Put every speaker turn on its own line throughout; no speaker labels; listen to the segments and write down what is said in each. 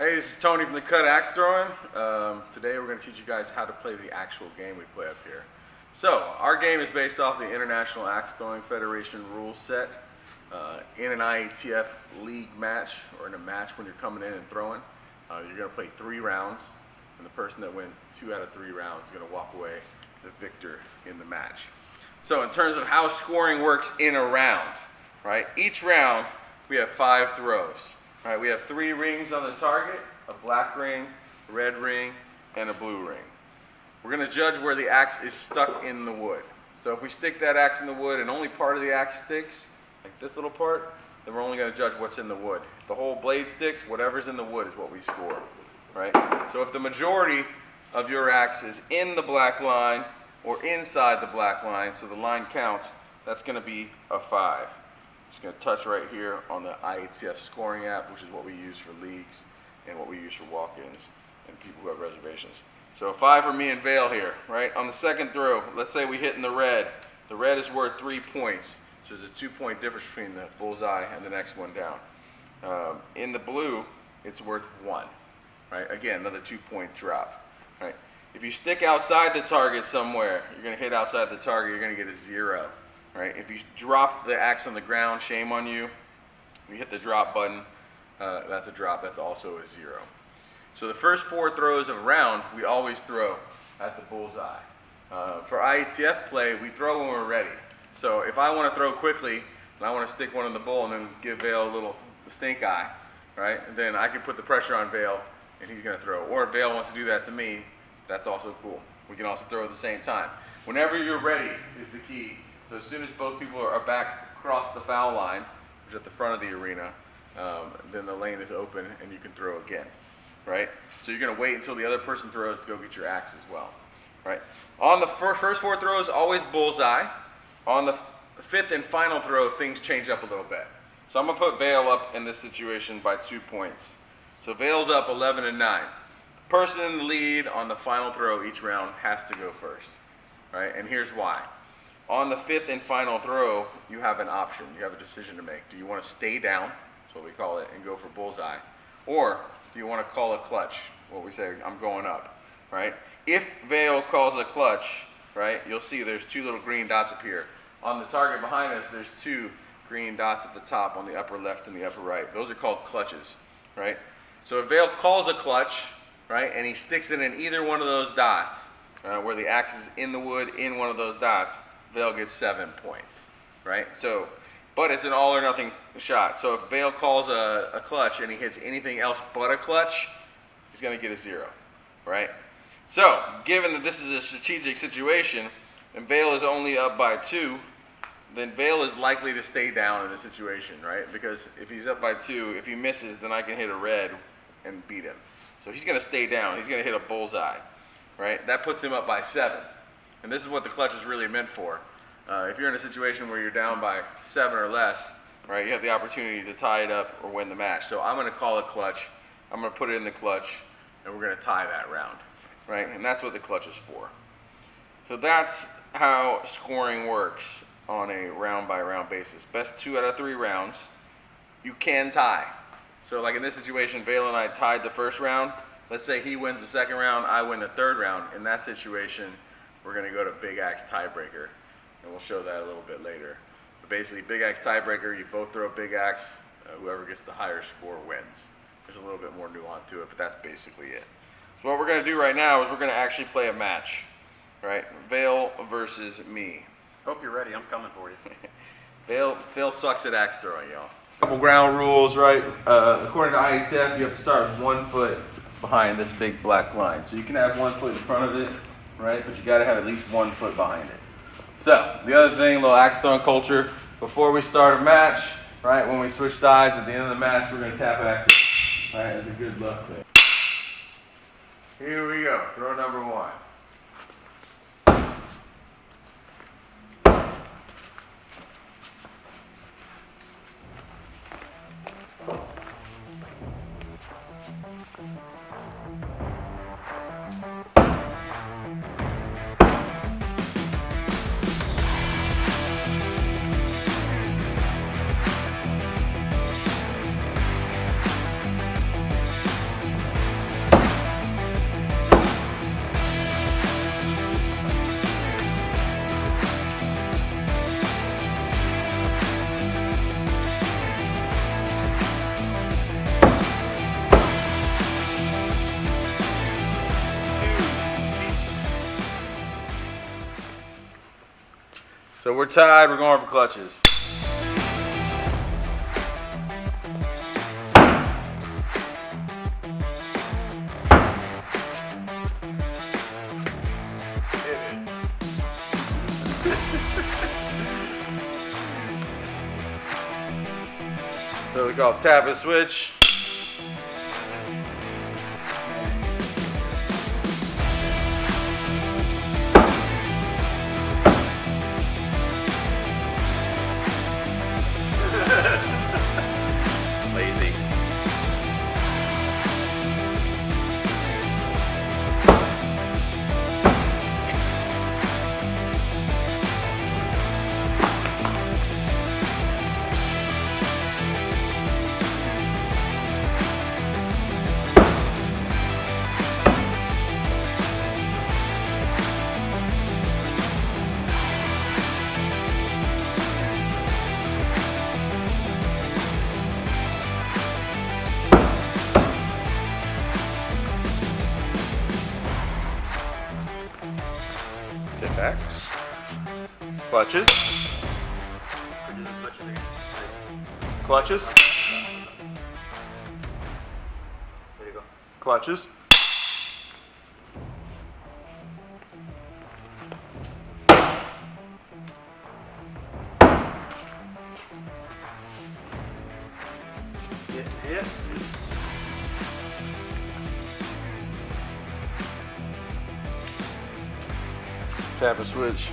Hey, this is Tony from the Cut Axe Throwing. Today we're going to teach you guys how to play the actual game we play up here. So, our game is based off the International Axe Throwing Federation rule set. In an IATF league match, or in a match when you're coming in and throwing, you're going to play 3 rounds, and the person that wins 2 out of 3 rounds is going to walk away the victor in the match. So in terms of how scoring works in a round, right? Each round we have 5 throws. Right, we have 3 rings on the target, a black ring, a red ring, and a blue ring. We're going to judge where the axe is stuck in the wood. So if we stick that axe in the wood and only part of the axe sticks, like this little part, then we're only going to judge what's in the wood. If the whole blade sticks, whatever's in the wood is what we score. Right? So if the majority of your axe is in the black line or inside the black line, so the line counts, that's going to be a 5. Just going to touch right here on the IATF scoring app, which is what we use for leagues and what we use for walk-ins and people who have reservations. So a 5 for me and Vail here, right? On the second throw, let's say we hit in the red. The red is worth 3 points. So there's a 2-point difference between the bullseye and the next one down. In the blue, it's worth 1, right? Again, another 2-point drop, right? If you stick outside the target somewhere, you're going to hit outside the target, you're going to get a 0. Right? If you drop the axe on the ground, shame on you. You hit the drop button, that's a drop, that's also a 0. So the first 4 throws of a round, we always throw at the bullseye. For IATF play, we throw when we're ready. So if I want to throw quickly, and I want to stick one in the bull and then give Vail a little stink eye, right? And then I can put the pressure on Vail, and he's going to throw. Or if Vail wants to do that to me, that's also cool. We can also throw at the same time. Whenever you're ready is the key. So as soon as both people are back across the foul line, which is at the front of the arena, then the lane is open and you can throw again, right? So you're going to wait until the other person throws to go get your axe as well, right? On the first 4 throws, always bullseye. On the 5th and final throw, things change up a little bit. So I'm going to put Vail up in this situation by 2 points. So Vail's up 11-9. The person in the lead on the final throw each round has to go first, right? And here's why. On the 5th and final throw, you have an option. You have a decision to make. Do you want to stay down, that's what we call it, and go for bullseye? Or do you want to call a clutch, what we say, I'm going up, right? If Vail calls a clutch, right, you'll see there's 2 little green dots appear. On the target behind us, there's 2 green dots at the top on the upper left and the upper right. Those are called clutches, right? So if Vail calls a clutch, right, and he sticks it in either one of those dots, where the axe is in the wood in one of those dots, Vail gets 7 points, right? So, but it's an all or nothing shot. So if Vail calls a clutch and he hits anything else but a clutch, he's going to get a 0, right? So, given that this is a strategic situation and Vail is only up by 2, then Vail is likely to stay down in the situation, right? Because if he's up by 2, if he misses, then I can hit a red and beat him. So he's going to stay down. He's going to hit a bullseye, right? That puts him up by 7. And this is what the clutch is really meant for. If you're in a situation where you're down by 7 or less, right, you have the opportunity to tie it up or win the match. So I'm going to call a clutch. I'm going to put it in the clutch, and we're going to tie that round, right? And that's what the clutch is for. So that's how scoring works on a round-by-round basis. Best 2 out of 3 rounds, you can tie. So like in this situation, Vail and I tied the first round. Let's say he wins the second round, I win the third round. In that situation, we're going to go to Big Axe tiebreaker, and we'll show that a little bit later. But basically, Big Axe tiebreaker, you both throw Big Axe, whoever gets the higher score wins. There's a little bit more nuance to it, but that's basically it. So what we're going to do right now is we're going to actually play a match, right? Vail versus me.
Hope you're ready. I'm coming for you.
Vail sucks at axe throwing, y'all. Couple ground rules, right? According to IATF, you have to start 1 foot behind this big black line. So you can have 1 foot in front of it, right? But you got to have at least 1 foot behind it. So the other thing, a little axe throwing culture. Before we start a match, right? When we switch sides at the end of the match, we're going to tap axes, right? As a good luck thing. Here we go. Throw number 1. So we're tied, we're going for clutches. So we call tap and switch.
Lazy.
Backs. Clutches. Clutches.
There you go.
Clutches.
Yeah.
Tap and switch.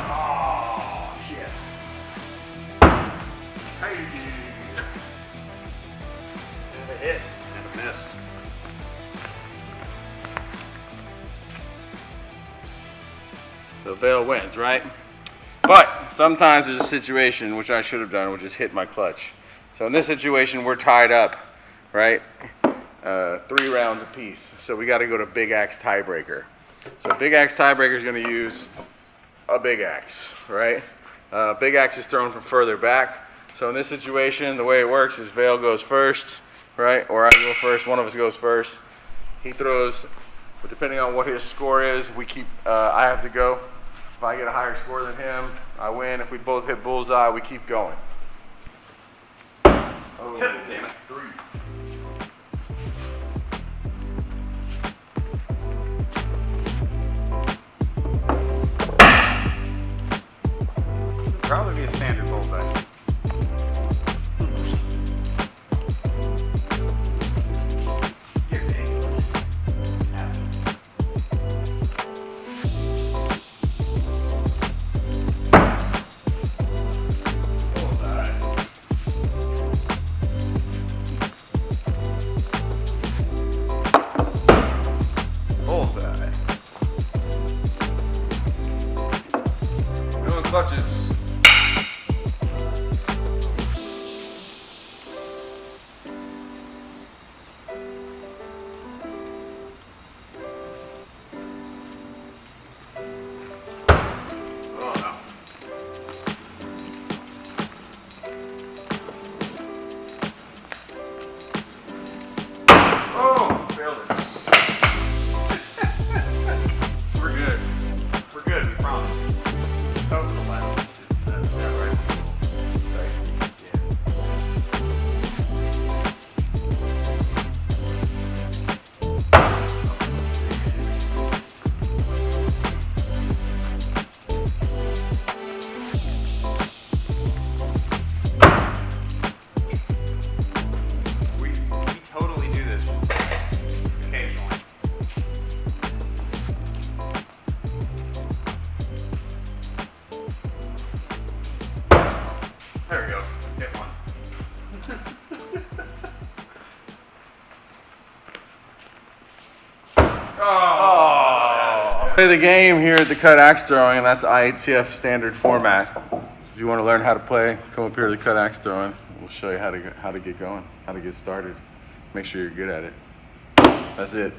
Oh, shit. Hey. And a hit and a miss.
So Vail wins, right? But sometimes there's a situation, which I should have done, which is hit my clutch. So in this situation, we're tied up, right? 3 rounds apiece. So we got to go to big axe tiebreaker. So big axe tiebreaker is going to use a big axe, right? Big axe is thrown from further back. So in this situation, the way it works is Vail goes first, right? Or I go first, one of us goes first. He throws, but depending on what his score is, we keep, I have to go. If I get a higher score than him, I win. If we both hit bullseye, we keep going. Oh,
Damn it.
3.
Probably be a standard bullseye. You're ridiculous. Bullseye.
Doing clutches.
There we go. Hit one.
Oh. Play the game here at the cut axe throwing, and that's IATF standard format. So if you want to learn how to play, come up here to the cut axe throwing. We'll show you how to get going, how to get started. Make sure you're good at it. That's it.